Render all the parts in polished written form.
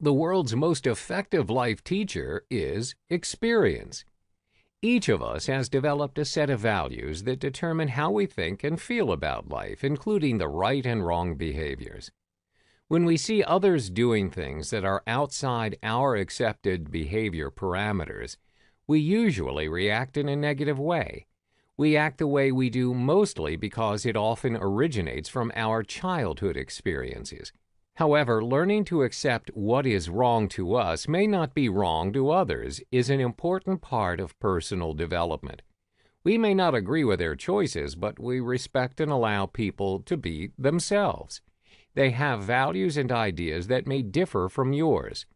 The world's most effective life teacher is experience. Each of us has developed a set of values that determine how we think and feel about life, including the right and wrong behaviors. When we see others doing things that are outside our accepted behavior parameters, we usually react in a negative way. We act the way we do mostly because it often originates from our childhood experiences. However, learning to accept what is wrong to us may not be wrong to others is an important part of personal development. We may not agree with their choices, but we respect and allow people to be themselves. They have values and ideas that may differ from yours.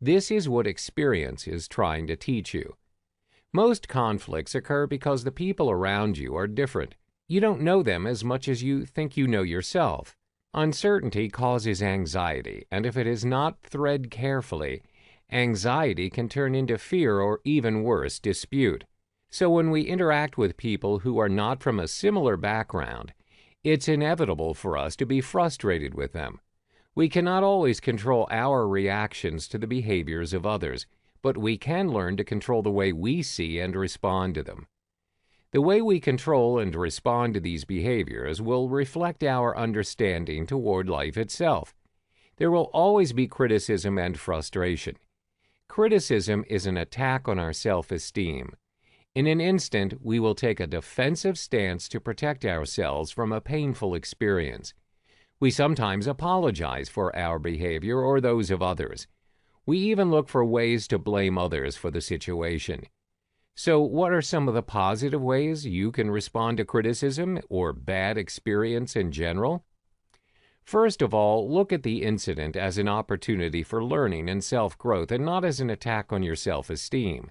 This is what experience is trying to teach you. Most conflicts occur because the people around you are different. You don't know them as much as you think you know yourself. Uncertainty causes anxiety, and if it is not threaded carefully, anxiety can turn into fear or even worse, dispute. So when we interact with people who are not from a similar background, it's inevitable for us to be frustrated with them. We cannot always control our reactions to the behaviors of others, but we can learn to control the way we see and respond to them. The way we control and respond to these behaviors will reflect our understanding toward life itself. There will always be criticism and frustration. Criticism is an attack on our self-esteem. In an instant, we will take a defensive stance to protect ourselves from a painful experience. We sometimes apologize for our behavior or those of others. We even look for ways to blame others for the situation. So, what are some of the positive ways you can respond to criticism or bad experience in general? First of all, look at the incident as an opportunity for learning and self-growth and not as an attack on your self-esteem.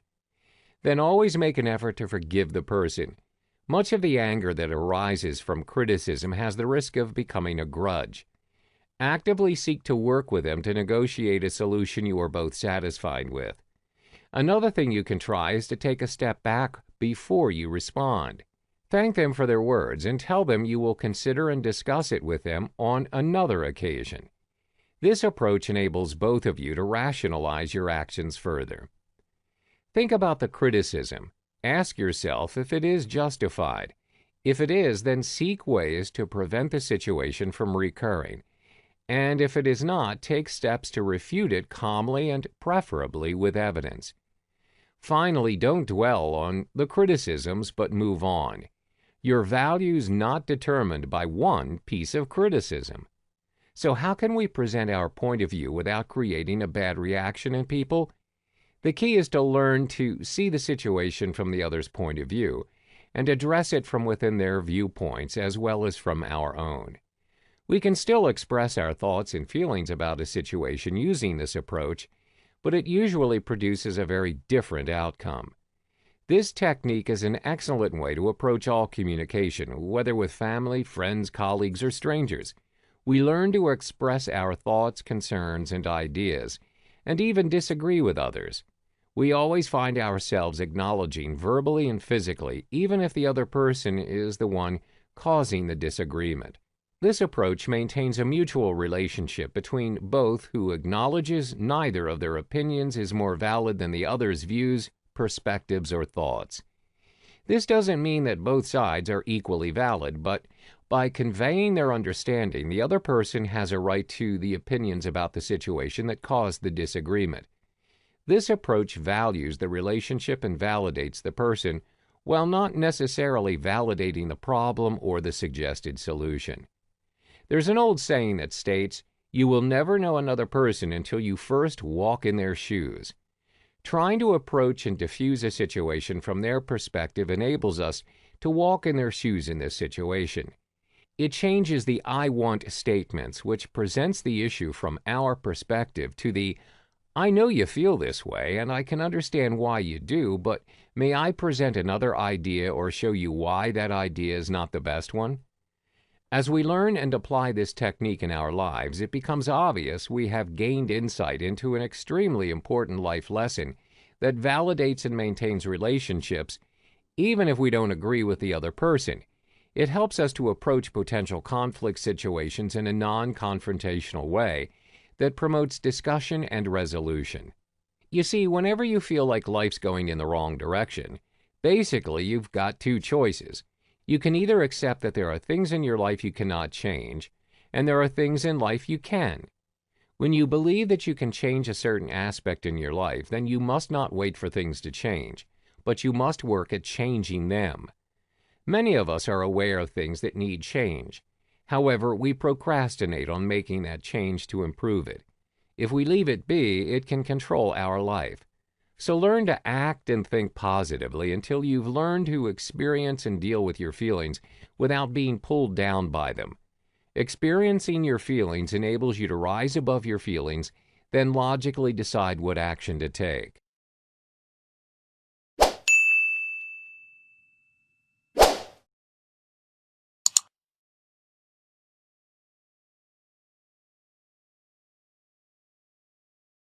Then always make an effort to forgive the person. Much of the anger that arises from criticism has the risk of becoming a grudge. Actively seek to work with them to negotiate a solution you are both satisfied with. Another thing you can try is to take a step back before you respond. Thank them for their words and tell them you will consider and discuss it with them on another occasion. This approach enables both of you to rationalize your actions further. Think about the criticism. Ask yourself if it is justified. If it is, then seek ways to prevent the situation from recurring. And if it is not, take steps to refute it calmly and preferably with evidence. Finally, don't dwell on the criticisms, but move on. Your value's not determined by one piece of criticism. So how can we present our point of view without creating a bad reaction in people? The key is to learn to see the situation from the other's point of view and address it from within their viewpoints as well as from our own. We can still express our thoughts and feelings about a situation using this approach, but it usually produces a very different outcome. This technique is an excellent way to approach all communication, whether with family, friends, colleagues, or strangers. We learn to express our thoughts, concerns, and ideas, and even disagree with others. We always find ourselves acknowledging verbally and physically, even if the other person is the one causing the disagreement. This approach maintains a mutual relationship between both who acknowledges neither of their opinions is more valid than the other's views, perspectives, or thoughts. This doesn't mean that both sides are equally valid, but by conveying their understanding, the other person has a right to the opinions about the situation that caused the disagreement. This approach values the relationship and validates the person, while not necessarily validating the problem or the suggested solution. There's an old saying that states, "You will never know another person until you first walk in their shoes." Trying to approach and diffuse a situation from their perspective enables us to walk in their shoes in this situation. It changes the "I want" statements, which presents the issue from our perspective, to the "I know you feel this way, and I can understand why you do, but may I present another idea or show you why that idea is not the best one?" As we learn and apply this technique in our lives, it becomes obvious we have gained insight into an extremely important life lesson that validates and maintains relationships, even if we don't agree with the other person. It helps us to approach potential conflict situations in a non-confrontational way that promotes discussion and resolution. You see, whenever you feel like life's going in the wrong direction, basically you've got two choices. You can either accept that there are things in your life you cannot change, and there are things in life you can. When you believe that you can change a certain aspect in your life, then you must not wait for things to change, but you must work at changing them. Many of us are aware of things that need change. However, we procrastinate on making that change to improve it. If we leave it be, it can control our life. So learn to act and think positively until you've learned to experience and deal with your feelings without being pulled down by them. Experiencing your feelings enables you to rise above your feelings, then logically decide what action to take.